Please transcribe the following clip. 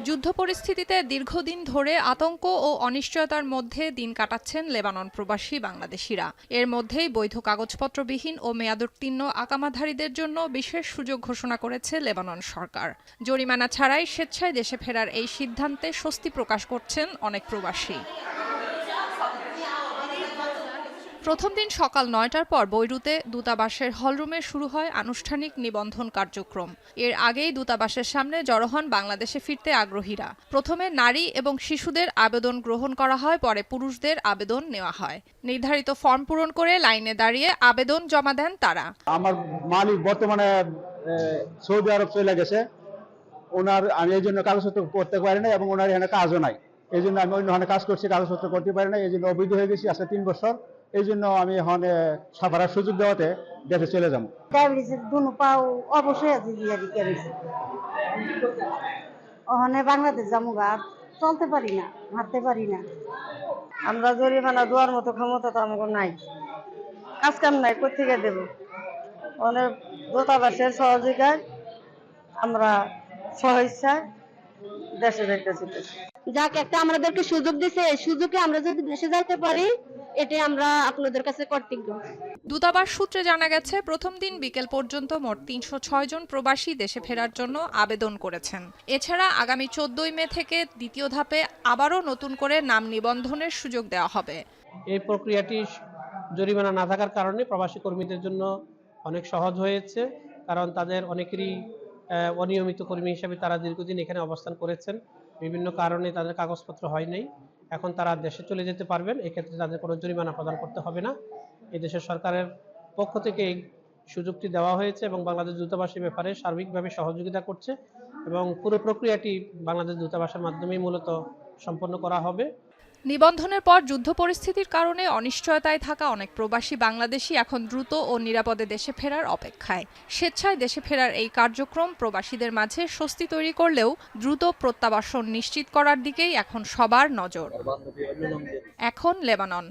যুদ্ধ পরিস্থিতিতে দীর্ঘদিন ধরে আতঙ্ক ও অনিশ্চয়তার মধ্যে দিন কাটাচ্ছেন লেবানন প্রবাসী বাংলাদেশিরা। এর মধ্যেই বৈধ কাগজপত্রবিহীন ও মেয়াদোত্তীর্ণ আকামাধারীদের জন্য বিশেষ সুযোগ ঘোষণা করেছে লেবানন সরকার। জরিমানা ছাড়াই স্বেচ্ছায় দেশে ফেরার এই সিদ্ধান্তে স্বস্তি প্রকাশ করছেন অনেক প্রবাসী। প্রথম দিন সকাল ৯টার পর বৈরুতে দূতাবাসের হলরুমে শুরু হয় আনুষ্ঠানিক নিবন্ধন কার্যক্রম। এর আগেই দূতাবাসের সামনে জড়ো হন বাংলাদেশে ফিরতে আগ্রহীরা। প্রথমে নারী এবং শিশুদের আবেদন গ্রহণ করা হয়, পরে পুরুষদের আবেদন নেওয়া হয়। নির্ধারিত ফর্ম পূরণ করে লাইনে দাঁড়িয়ে আবেদন জমা দেন তারা। আমার মালিক বর্তমানে সৌদি আরব চলে গেছে। আমি এই জন্য কাগজপত্র করতে পারি না এবং ওনার এখানে কাজও নাই। এই জন্য আমি অন্য কাজ করছি, কাগজপত্র করতে পারি না। এই জন্য অবৈধ হয়ে গেছি আজকে 3 বছর। এই জন্য আমি এখন সাফারার সুযোগ দেওয়াতে দেশে চলে যাবো। অবশ্যই আছে ওখানে বাংলাদেশ যাবো, চলতে পারি না, হাঁটতে পারি না। আমরা জরিমানা দেওয়ার মতো ক্ষমতা তো আমাকে নাই, কাজ কাম নাই, কোথেকে দেব? অনেক দূতাবাসের সহযোগিতায় আমরা স্বইচ্ছায় দেশে যাইতেছি। যাক, একটা আমাদেরকে সুযোগ দিছে, এই সুযোগে আমরা যদি দেশে যাইতে পারি, এটাই আমরা আপনাদের কাছে কর্তব্য। দূতাবাস সূত্রে জানা গেছে, প্রথম দিন বিকেল পর্যন্ত মোট ৩০৬ জন প্রবাসী দেশে ফেরার জন্য আবেদন করেছেন। এছাড়া আগামী ১৪ মে থেকে দ্বিতীয় ধাপে আবারও নতুন করে নাম নিবন্ধনের সুযোগ দেওয়া হবে। এই প্রক্রিয়াটি জরিমানা না থাকার কারণে প্রবাসী কর্মীদের জন্য অনেক সহজ হয়েছে, কারণ তাদের অনেকেরই অনিয়মিত কর্মী হিসেবে তারা দীর্ঘদিন এখানে অবস্থান করেছেন। বিভিন্ন কারণে তাদের কাগজপত্র হয় নাই। এখন তারা দেশে চলে যেতে পারবেন, এক্ষেত্রে তাদের কোনো জরিমানা প্রদান করতে হবে না। এই দেশের সরকারের পক্ষ থেকে এই সুযোগটি দেওয়া হয়েছে এবং বাংলাদেশ দূতাবাসের ব্যাপারে সার্বিকভাবে সহযোগিতা করছে এবং পুরো প্রক্রিয়াটি বাংলাদেশ দূতাবাসের মাধ্যমেই মূলত সম্পন্ন করা হবে। নিবন্ধনের পর যুদ্ধ পরিস্থিতির কারণে অনিশ্চয়তায় থাকা অনেক প্রবাসী বাংলাদেশি এখন দ্রুত ও নিরাপদে দেশে ফেরার অপেক্ষায়। স্বেচ্ছায় দেশে ফেরার এই কার্যক্রম প্রবাসীদের মাঝে স্বস্তি তৈরি করলেও দ্রুত প্রত্যাবাসন নিশ্চিত করার দিকেই এখন সবার নজর। এখন লেবানন।